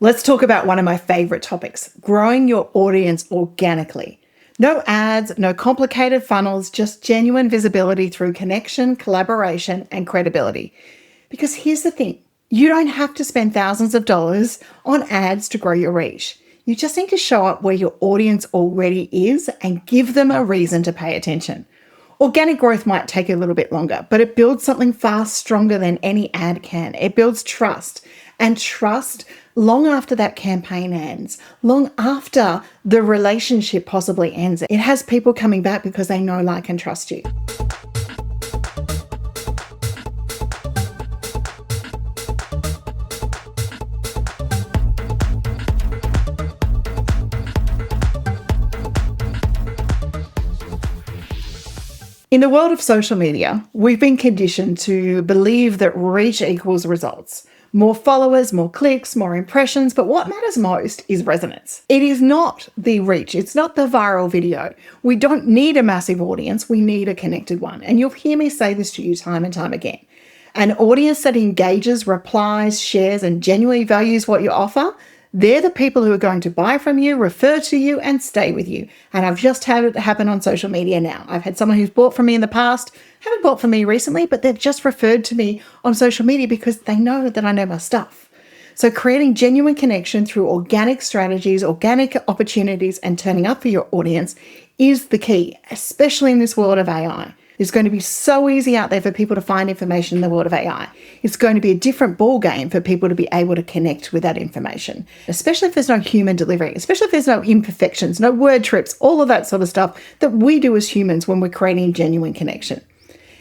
Let's talk about one of my favorite topics, growing your audience organically. No ads, no complicated funnels, just genuine visibility through connection, collaboration, and credibility. Because here's the thing, you don't have to spend thousands of dollars on ads to grow your reach. You just need to show up where your audience already is and give them a reason to pay attention. Organic growth might take a little bit longer, but it builds something far stronger than any ad can. It builds trust, and trust long after that campaign ends, long after the relationship possibly ends. It has people coming back because they know, like, and trust you. In the world of social media, we've been conditioned to believe that reach equals results. More followers, more clicks, more impressions, but what matters most is resonance. It is not the reach, it's not the viral video. We don't need a massive audience, we need a connected one. And you'll hear me say this to you time and time again. An audience that engages, replies, shares, and genuinely values what you offer, they're the people who are going to buy from you, refer to you, and stay with you. And I've just had it happen on social media now. I've had someone who's bought from me in the past, haven't bought from me recently, but they've just referred to me on social media because they know that I know my stuff. So creating genuine connection through organic strategies, organic opportunities, and turning up for your audience is the key, especially in this world of AI. It's going to be so easy out there for people to find information in the world of AI. It's going to be a different ball game for people to be able to connect with that information, especially if there's no human delivery, especially if there's no imperfections, no word trips, all of that sort of stuff that we do as humans when we're creating genuine connection.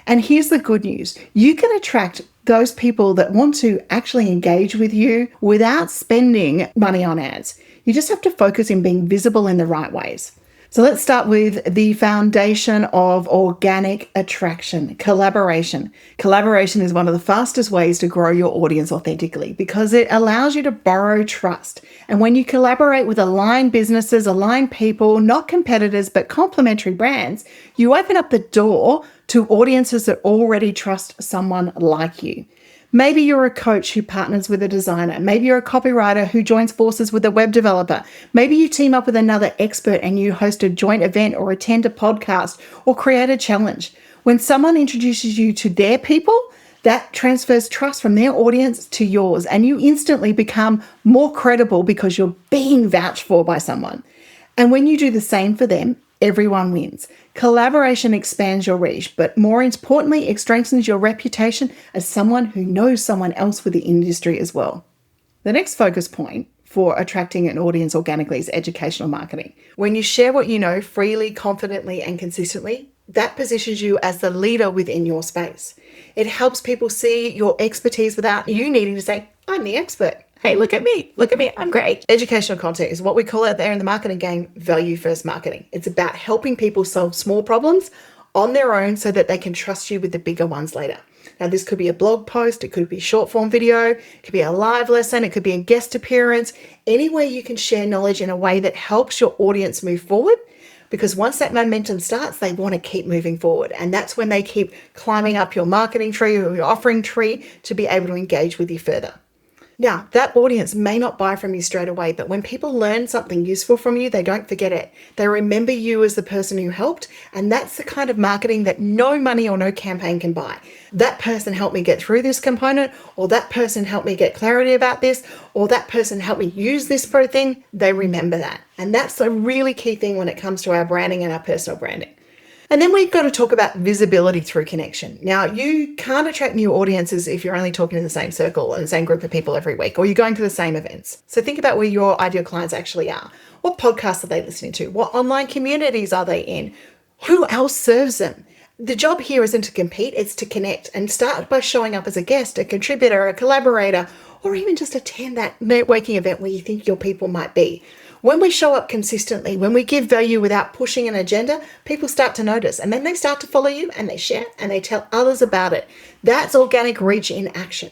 And here's the good news. You can attract those people that want to actually engage with you without spending money on ads. You just have to focus in being visible in the right ways. So let's start with the foundation of organic attraction, collaboration. Collaboration is one of the fastest ways to grow your audience authentically because it allows you to borrow trust. And when you collaborate with aligned businesses, aligned people, not competitors, but complementary brands, you open up the door to audiences that already trust someone like you. Maybe you're a coach who partners with a designer. Maybe you're a copywriter who joins forces with a web developer. Maybe you team up with another expert and you host a joint event or attend a podcast or create a challenge. When someone introduces you to their people, that transfers trust from their audience to yours, and you instantly become more credible because you're being vouched for by someone. And when you do the same for them, everyone wins. Collaboration expands your reach, but more importantly, it strengthens your reputation as someone who knows someone else with the industry as well. The next focus point for attracting an audience organically is educational marketing. When you share what you know freely, confidently, and consistently, that positions you as the leader within your space. It helps people see your expertise without you needing to say, I'm the expert. Hey, look at me, I'm great. Educational content is what we call out there in the marketing game, value-first marketing. It's about helping people solve small problems on their own so that they can trust you with the bigger ones later. Now, this could be a blog post, it could be short form video, it could be a live lesson, it could be a guest appearance, any way you can share knowledge in a way that helps your audience move forward. Because once that momentum starts, they want to keep moving forward. And that's when they keep climbing up your marketing tree or your offering tree to be able to engage with you further. Now, that audience may not buy from you straight away, but when people learn something useful from you, they don't forget it. They remember you as the person who helped, and that's the kind of marketing that no money or no campaign can buy. That person helped me get through this component, or that person helped me get clarity about this, or that person helped me use this pro thing. They remember that. And that's a really key thing when it comes to our branding and our personal branding. And then we've got to talk about visibility through connection. Now, you can't attract new audiences if you're only talking to the same circle and the same group of people every week, or you're going to the same events. So think about where your ideal clients actually are. What podcasts are they listening to? What online communities are they in? Who else serves them? The job here isn't to compete, it's to connect, and start by showing up as a guest, a contributor, a collaborator, or even just attend that networking event where you think your people might be. When we show up consistently, when we give value without pushing an agenda, people start to notice, and then they start to follow you and they share and they tell others about it. That's organic reach in action.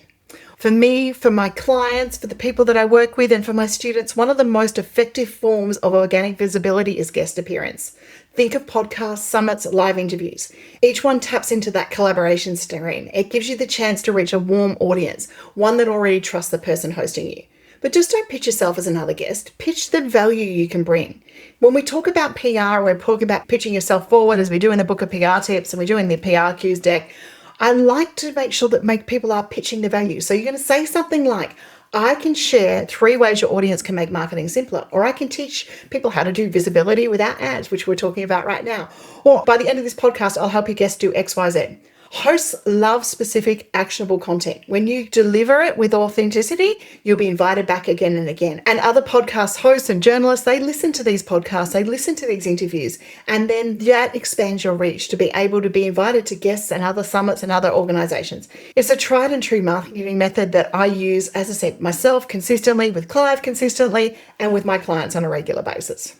For me, for my clients, for the people that I work with, and for my students, one of the most effective forms of organic visibility is guest appearance. Think of podcasts, summits, live interviews. Each one taps into that collaboration stream. It gives you the chance to reach a warm audience, one that already trusts the person hosting you. But just don't pitch yourself as another guest. Pitch the value you can bring. When we talk about PR, we're talking about pitching yourself forward as we do in the book of PR tips and we do in the PR cues deck. I like to make sure that people are pitching the value. So you're going to say something like, I can share 3 ways your audience can make marketing simpler, or I can teach people how to do visibility without ads, which we're talking about right now. Or by the end of this podcast, I'll help your guests do XYZ. Hosts love specific, actionable content. When you deliver it with authenticity, you'll be invited back again and again. And other podcast hosts and journalists, they listen to these podcasts, they listen to these interviews, and then that expands your reach to be able to be invited to guests and other summits and other organizations. It's a tried and true marketing method that I use, as I said, myself consistently, with Clive consistently, and with my clients on a regular basis.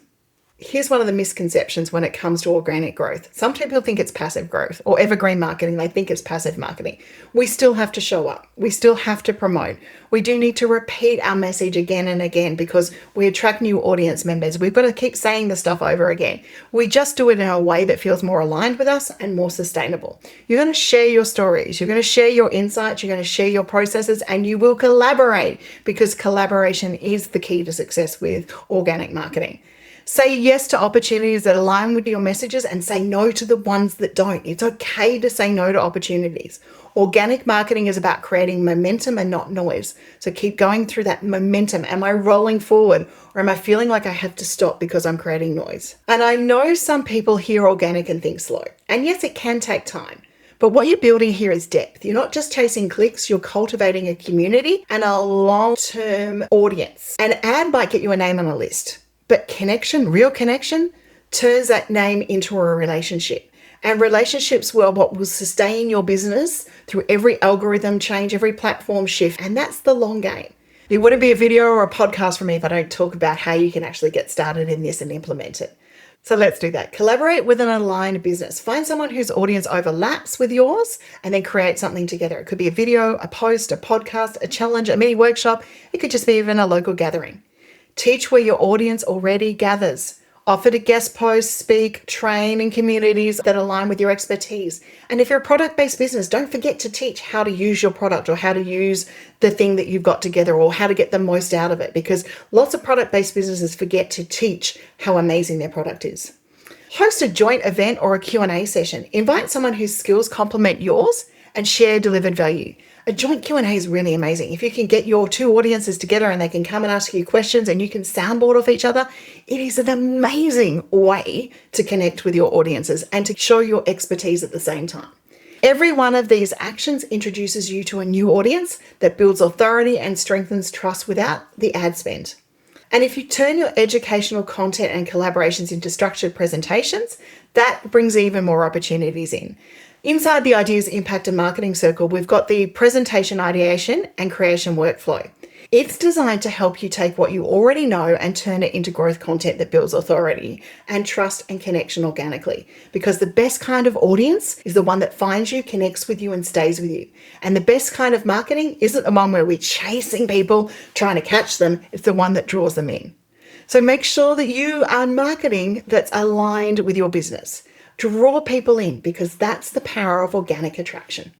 Here's one of the misconceptions when it comes to organic growth. Some people think it's passive growth, or evergreen marketing. They think it's passive marketing. We still have to show up. We still have to promote. We do need to repeat our message again and again because we attract new audience members. We've got to keep saying the stuff over again. We just do it in a way that feels more aligned with us and more sustainable. You're going to share your stories. You're going to share your insights. You're going to share your processes, and you will collaborate, because collaboration is the key to success with organic marketing. Say yes to opportunities that align with your messages and say no to the ones that don't. It's okay to say no to opportunities. Organic marketing is about creating momentum and not noise. So keep going through that momentum. Am I rolling forward, or am I feeling like I have to stop because I'm creating noise? And I know some people hear organic and think slow. And yes, it can take time. But what you're building here is depth. You're not just chasing clicks, you're cultivating a community and a long-term audience. An ad might get you a name on a list. But connection, real connection, turns that name into a relationship. And relationships were what will sustain your business through every algorithm change, every platform shift. And that's the long game. It wouldn't be a video or a podcast for me if I don't talk about how you can actually get started in this and implement it. So let's do that. Collaborate with an aligned business. Find someone whose audience overlaps with yours and then create something together. It could be a video, a post, a podcast, a challenge, a mini workshop. It could just be even a local gathering. Teach where your audience already gathers. Offer to guest post, speak, train in communities that align with your expertise. And if you're a product-based business, don't forget to teach how to use your product or how to use the thing that you've got together or how to get the most out of it, because lots of product-based businesses forget to teach how amazing their product is. Host a joint event or a Q&A session. Invite someone whose skills complement yours and share delivered value. A joint Q&A is really amazing. If you can get your 2 audiences together and they can come and ask you questions and you can soundboard off each other, it is an amazing way to connect with your audiences and to show your expertise at the same time. Every one of these actions introduces you to a new audience that builds authority and strengthens trust without the ad spend. And if you turn your educational content and collaborations into structured presentations, that brings even more opportunities in. Inside the Ideas, Impact and Marketing Circle, we've got the presentation ideation and creation workflow. It's designed to help you take what you already know and turn it into growth content that builds authority and trust and connection organically. Because the best kind of audience is the one that finds you, connects with you, and stays with you. And the best kind of marketing isn't the one where we're chasing people, trying to catch them. It's the one that draws them in. So make sure that you are marketing that's aligned with your business. Draw people in, because that's the power of organic attraction.